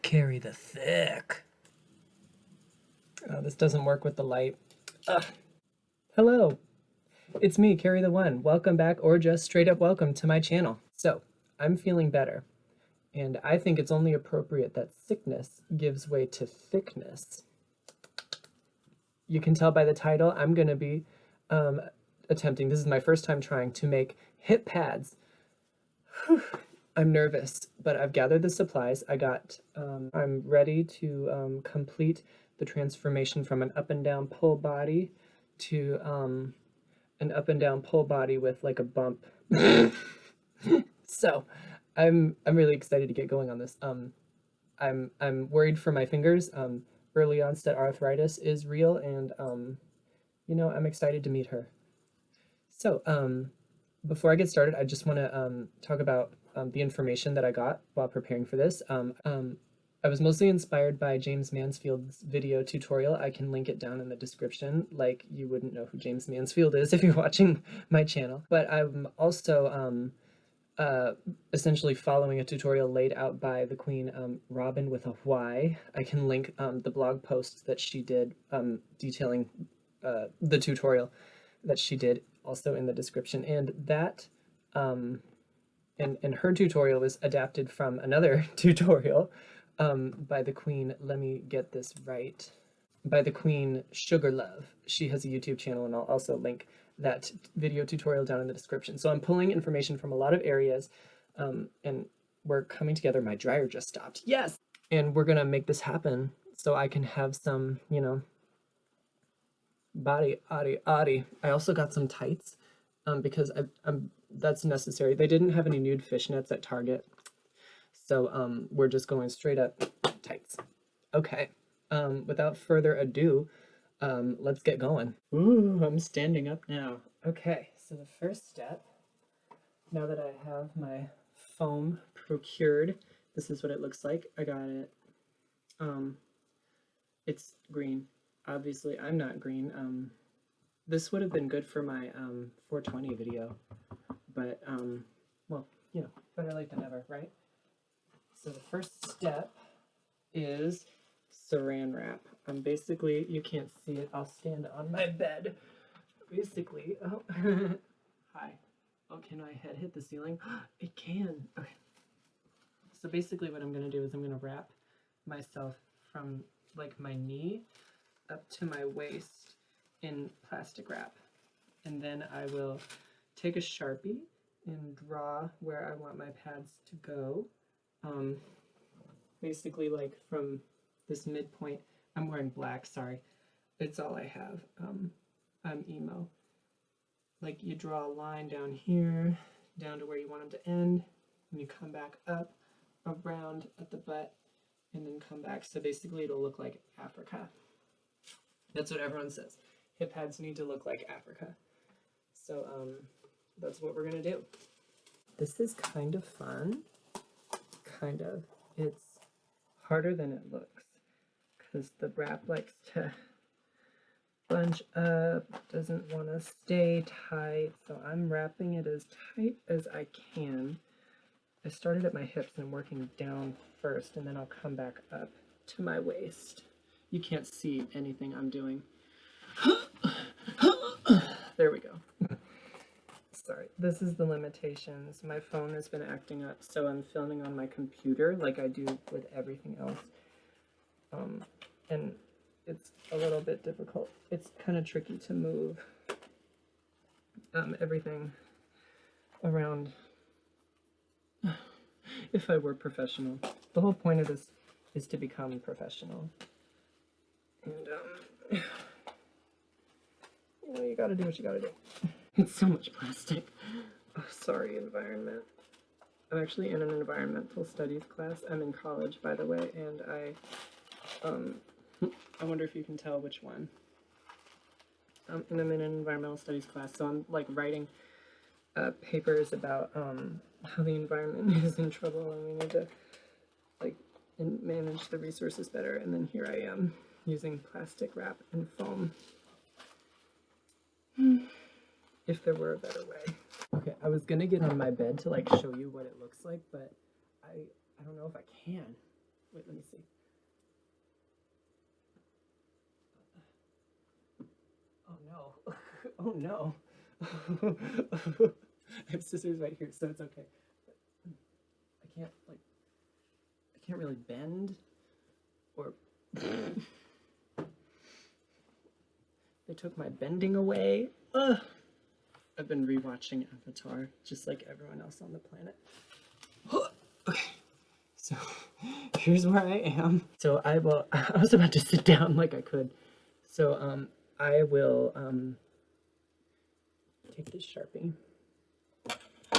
Carrie the Thick. Oh, this doesn't work with the light. Ugh. Hello, it's me, Carrie the One. Welcome back, or just straight up welcome to my channel. So, I'm feeling better, and I think it's only appropriate that sickness gives way to thickness. You can tell by the title, I'm going to be attempting, this is my first time trying to make hip pads. Whew. I'm nervous, but I've gathered the supplies. I'm ready to complete the transformation from an up and down pull body to an up and down pull body with like a bump. So I'm really excited to get going on this. I'm worried for my fingers. Early onset arthritis is real, and you know, I'm excited to meet her. So before I get started, I just want to talk about the information that I got while preparing for this. I was mostly inspired by James Mansfield's video tutorial. I can link it down in the description, like you wouldn't know who James Mansfield is if you're watching my channel. But I'm also essentially following a tutorial laid out by the Queen, Robin with a Y. I can link the blog post that she did detailing the tutorial that she did also in the description. And that and her tutorial was adapted from another tutorial by the Queen, let me get this right, by the Queen Sugar Love. She has a YouTube channel, and I'll also link that video tutorial down in the description. So I'm pulling information from a lot of areas, and we're coming together. My dryer just stopped. Yes! And we're gonna make this happen so I can have some, you know, body. I also got some tights because that's necessary. They didn't have any nude fishnets at Target, so we're just going straight up tights. Okay, without further ado, let's get going. Ooh, I'm standing up now. Okay, so the first step, now that I have my foam procured, this is what it looks like. I got it. It's green. Obviously, I'm not green. This would have been good for my 420 video, but well, you know, better late than never, right? So the first step is saran wrap. Basically, you can't see it. I'll stand on my bed. Basically, oh, hi. Oh, can my head hit the ceiling? It can. Okay. So basically what I'm going to do is I'm going to wrap myself from like my knee up to my waist in plastic wrap. And then I will take a Sharpie and draw where I want my pads to go. Basically like from this midpoint. I'm wearing black, sorry. It's all I have. I'm emo. Like you draw a line down here, down to where you want them to end, and you come back up, around at the butt, and then come back. So basically it'll look like Africa. That's what everyone says. Hip pads need to look like Africa. So that's what we're gonna do. This is kind of fun. Kind of. It's harder than it looks because the wrap likes to bunch up, doesn't want to stay tight, so I'm wrapping it as tight as I can. I started at my hips and I'm working down first, and then I'll come back up to my waist. You can't see anything I'm doing. There we go. Sorry, this is the limitations. My phone has been acting up, so I'm filming on my computer like I do with everything else. And it's a little bit difficult. It's kind of tricky to move everything around. If I were professional. The whole point of this is to become professional. And you know, you gotta do what you gotta do. It's so much plastic. Oh, sorry, environment. I'm actually in an environmental studies class. I'm in college, by the way, and I wonder if you can tell which one. And I'm in an environmental studies class, so I'm like writing papers about how the environment is in trouble and we need to like manage the resources better. And then here I am using plastic wrap and foam. If there were a better way. Okay, I was gonna get on my bed to like show you what it looks like, but I don't know if I can. Wait, let me see. Oh no. Oh no. I have scissors right here, so it's okay. I can't really bend or they took my bending away. Ugh. I've been rewatching Avatar, just like everyone else on the planet. Okay, so here's where I am. So I was about to sit down like I could. So I will take this Sharpie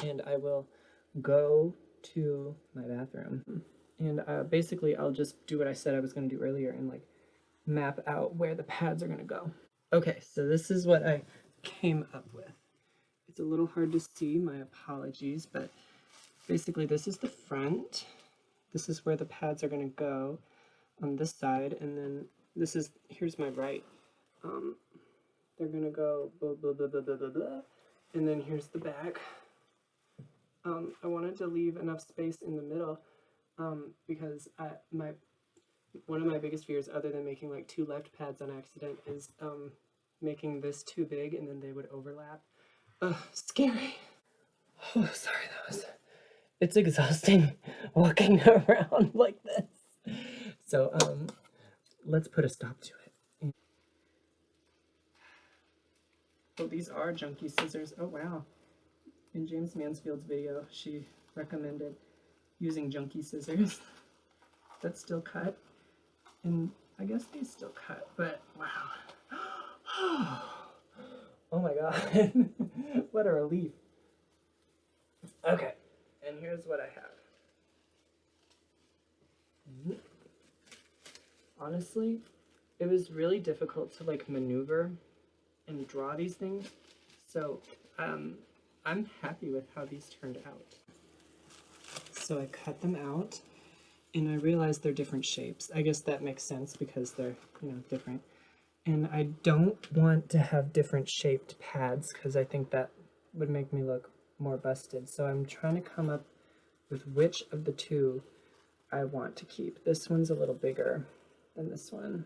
and I will go to my bathroom. And basically I'll just do what I said I was gonna do earlier and like map out where the pads are gonna go. Okay, so this is what I came up with. It's a little hard to see, my apologies, but basically this is the front. This is where the pads are gonna go on this side, and then here's my right. They're gonna go blah, blah, blah, blah, blah, blah, blah. And then here's the back. I wanted to leave enough space in the middle because one of my biggest fears, other than making like 2 left pads on accident, is making this too big and then they would overlap. Scary. Oh, sorry, it's exhausting walking around like this. So let's put a stop to it. Oh, these are junky scissors. Oh wow. In James Mansfield's video, she recommended using junky scissors that still cut. And I guess they still cut, but wow. Oh my god. What a relief. Okay, and here's what I have. Honestly, it was really difficult to like maneuver and draw these things, so I'm happy with how these turned out. So I cut them out and I realized they're different shapes. I guess that makes sense because they're, different. And I don't want to have different shaped pads because I think that would make me look more busted. So I'm trying to come up with which of the two I want to keep. This one's a little bigger than this one.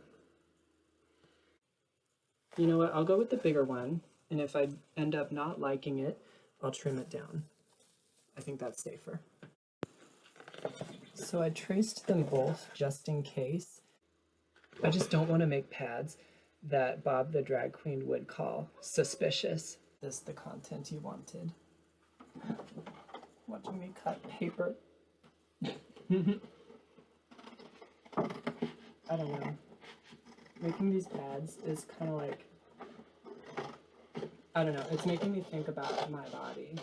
You know what? I'll go with the bigger one. And if I end up not liking it, I'll trim it down. I think that's safer. So I traced them both just in case. I just don't want to make pads that Bob the drag queen would call suspicious. This is the content you wanted. Watching me cut paper. I don't know. Making these pads is kind of like, I don't know, it's making me think about my body.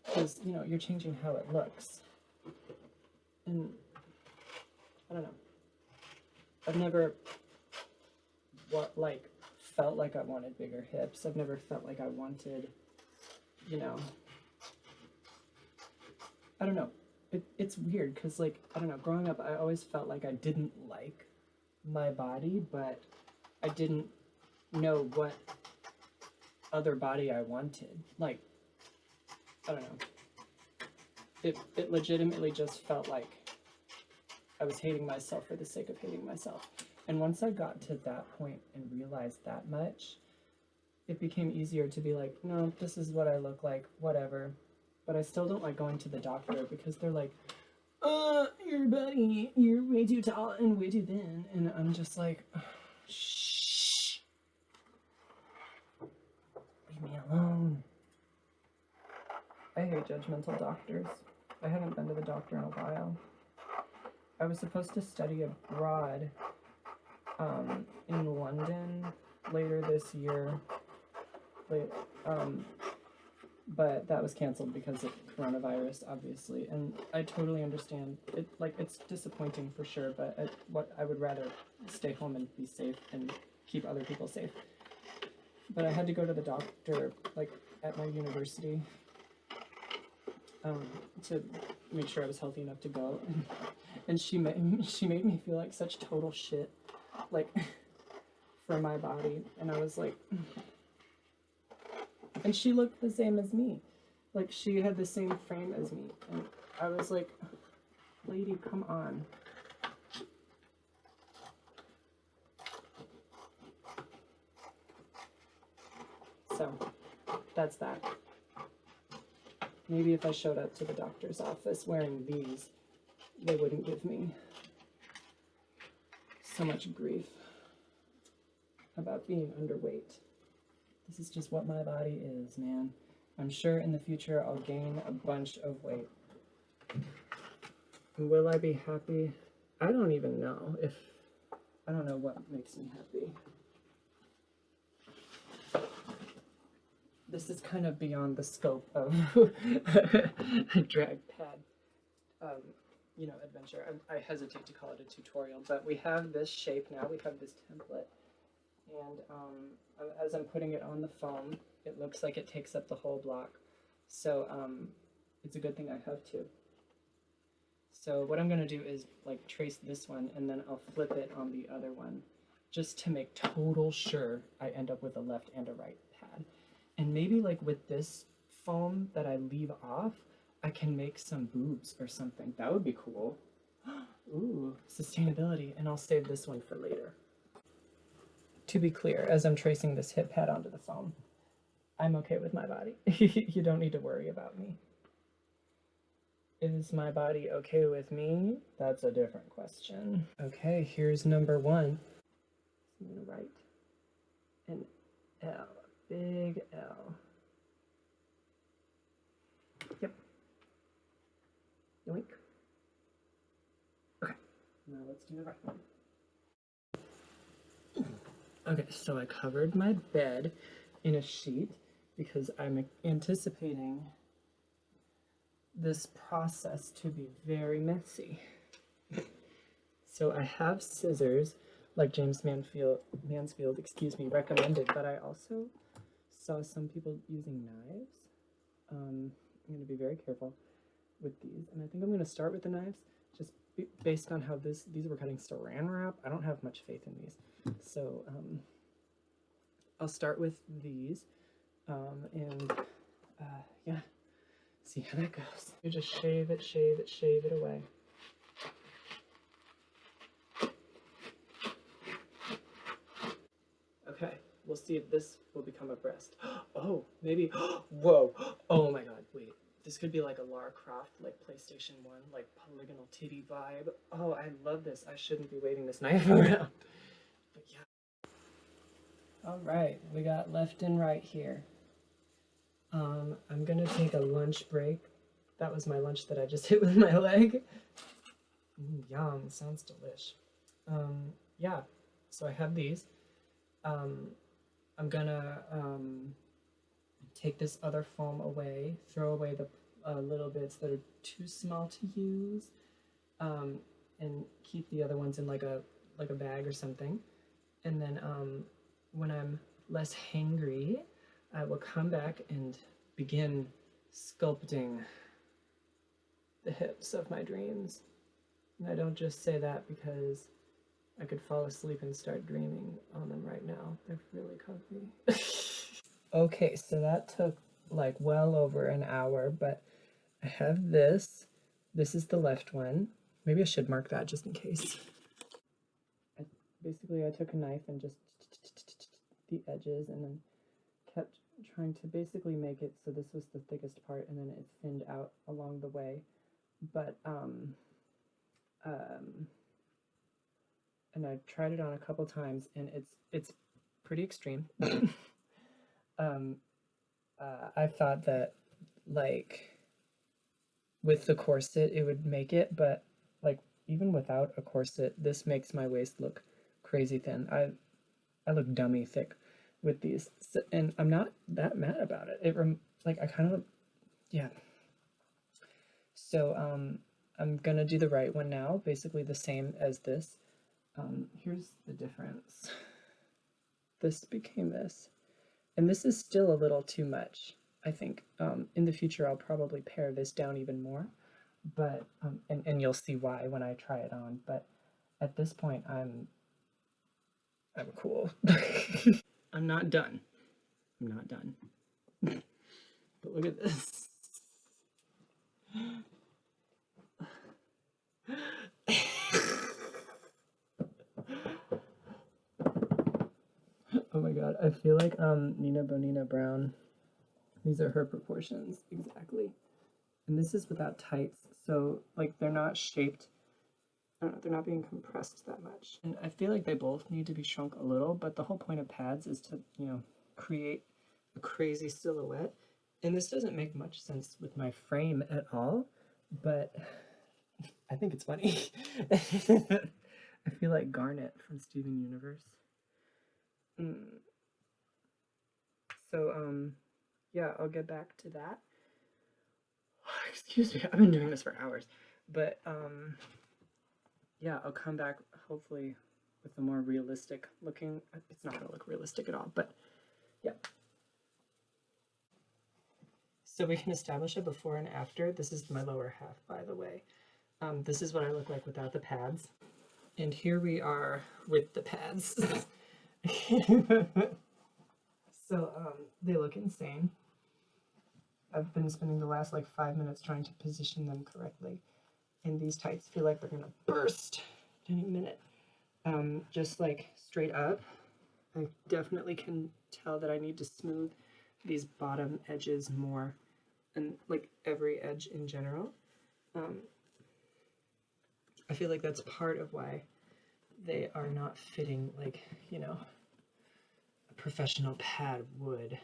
Because, you're changing how it looks. And, I don't know. I've never, felt like I wanted bigger hips. I've never felt like I wanted, I don't know. It's weird because, I don't know, growing up, I always felt like I didn't like my body, but I didn't know what other body I wanted. I don't know. It legitimately just felt like I was hating myself for the sake of hating myself. And once I got to that point and realized that much, it became easier to be like, no, this is what I look like, whatever. But I still don't like going to the doctor because they're like, your body, you're way too tall and way too thin. And I'm just like, shh. Leave me alone. I hate judgmental doctors. I haven't been to the doctor in a while. I was supposed to study abroad in London later this year, but that was canceled because of coronavirus, obviously, and I totally understand. It's disappointing for sure, but I would rather stay home and be safe and keep other people safe. But I had to go to the doctor, at my university, to make sure I was healthy enough to go, and she made me feel like such total shit, for my body, and I was like, and she looked the same as me, she had the same frame as me, and I was like, Lady, come on. So, that's that. Maybe if I showed up to the doctor's office wearing these, they wouldn't give me so much grief about being underweight. This is just what my body is, man. I'm sure in the future I'll gain a bunch of weight. Will I be happy? I don't even know if, I don't know what makes me happy. This is kind of beyond the scope of a drag pad, you know, adventure. I hesitate to call it a tutorial, but we have this shape now, we have this template, and as I'm putting it on the foam, it looks like it takes up the whole block. So it's a good thing I have two. So what I'm going to do is like trace this one, and then I'll flip it on the other one, just to make total sure I end up with a left and a right pad. And maybe like with this foam that I leave off, I can make some boobs or something. That would be cool. Ooh, sustainability. And I'll save this one for later. To be clear, as I'm tracing this hip pad onto the foam, I'm okay with my body. You don't need to worry about me. Is my body okay with me? That's a different question. Okay, here's number one. I'm gonna write an L, big L. Yep. Yoink. Okay, now let's do the right one. Okay, so I covered my bed in a sheet because I'm anticipating this process to be very messy. So I have scissors, like James Mansfield, recommended, but I also saw some people using knives. I'm going to be very careful with these, and I think I'm going to start with the knives, just based on how these were cutting saran wrap. I don't have much faith in these, so I'll start with these, and yeah, see how that goes. You just shave it away. Okay, we'll see if this will become a breast. Oh, maybe, whoa, oh my god, wait. This could be like a Lara Croft, like PlayStation 1, like polygonal titty vibe. Oh, I love this. I shouldn't be waving this knife around. But yeah. Alright, we got left and right here. I'm gonna take a lunch break. That was my lunch that I just hit with my leg. Yum, sounds delish. Yeah, so I have these. I'm gonna take this other foam away, throw away the little bits that are too small to use, and keep the other ones in like a bag or something. And then when I'm less hangry, I will come back and begin sculpting the hips of my dreams. And I don't just say that because I could fall asleep and start dreaming on them right now. They're really comfy. Okay, so that took like well over an hour, but I have this. This is the left one. Maybe I should mark that just in case. Basically, I took a knife and just the edges and then kept trying to basically make it so this was the thickest part and then it thinned out along the way. But and I tried it on a couple times and it's pretty extreme. I thought that like with the corset it would make it, but like even without a corset, this makes my waist look crazy thin. I look dummy thick with these, and I'm not that mad about it. Like I kind of, yeah. So I'm gonna do the right one now, basically the same as this. Here's the difference. This became this, and this is still a little too much. I think in the future I'll probably pare this down even more, but and you'll see why when I try it on. But at this point I'm cool. I'm not done. I'm not done. But look at this. Oh my god, I feel like Nina Bonina Brown. These are her proportions exactly. And this is without tights, so like they're not shaped. I don't know, they're not being compressed that much. And I feel like they both need to be shrunk a little, but the whole point of pads is to, create a crazy silhouette. And this doesn't make much sense with my frame at all, but I think it's funny. I feel like Garnet from Steven Universe. So, yeah, I'll get back to that. Excuse me, I've been doing this for hours. But, yeah, I'll come back hopefully with a more realistic looking. It's not going to look realistic at all, but yeah. So we can establish a before and after. This is my lower half, by the way. This is what I look like without the pads. And here we are with the pads. So they look insane. I've been spending the last like 5 minutes trying to position them correctly. And these tights feel like they're gonna burst any minute. Just like straight up, I definitely can tell that I need to smooth these bottom edges more, and like every edge in general. I feel like that's part of why they are not fitting like, a professional pad would.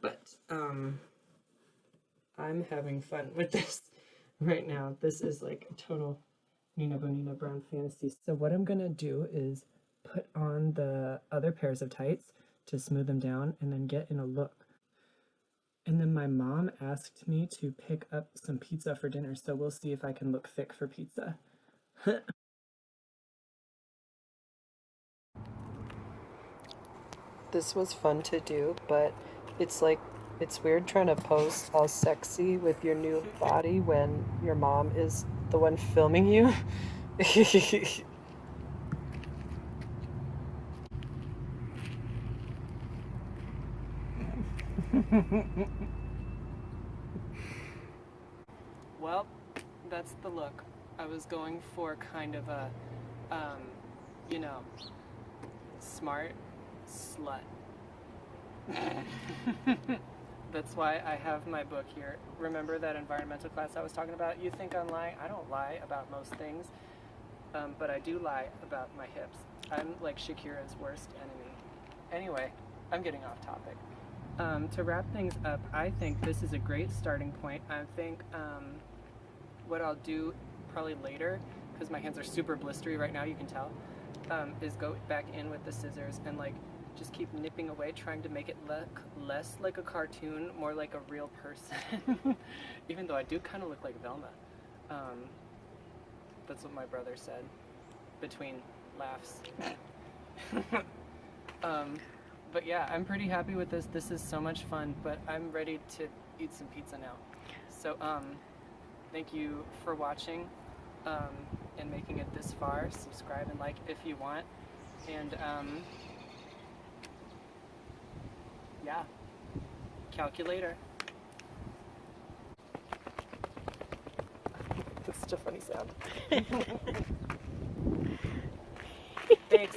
But I'm having fun with this right now. This is like a total Nina Bonina Brown fantasy. So what I'm gonna do is put on the other pairs of tights to smooth them down and then get in a look. And then my mom asked me to pick up some pizza for dinner, so we'll see if I can look thick for pizza. This was fun to do, but it's weird trying to pose all sexy with your new body when your mom is the one filming you. Well, that's the look. I was going for kind of a, you know, smart slut. That's why I have my book here. Remember that environmental class I was talking about? You think I'm lying? I don't lie about most things, but I do lie about my hips. I'm like Shakira's worst enemy. Anyway, I'm getting off topic. To wrap things up, I think this is a great starting point. I think what I'll do probably later, because my hands are super blistery right now, you can tell, is go back in with the scissors and like just keep nipping away, trying to make it look less like a cartoon, more like a real person. Even though I do kind of look like Velma. That's what my brother said between laughs. But yeah, I'm pretty happy with this. This is so much fun, but I'm ready to eat some pizza now. So thank you for watching and making it this far. Subscribe and like if you want. And yeah, calculator. That's such a funny sound. Thanks.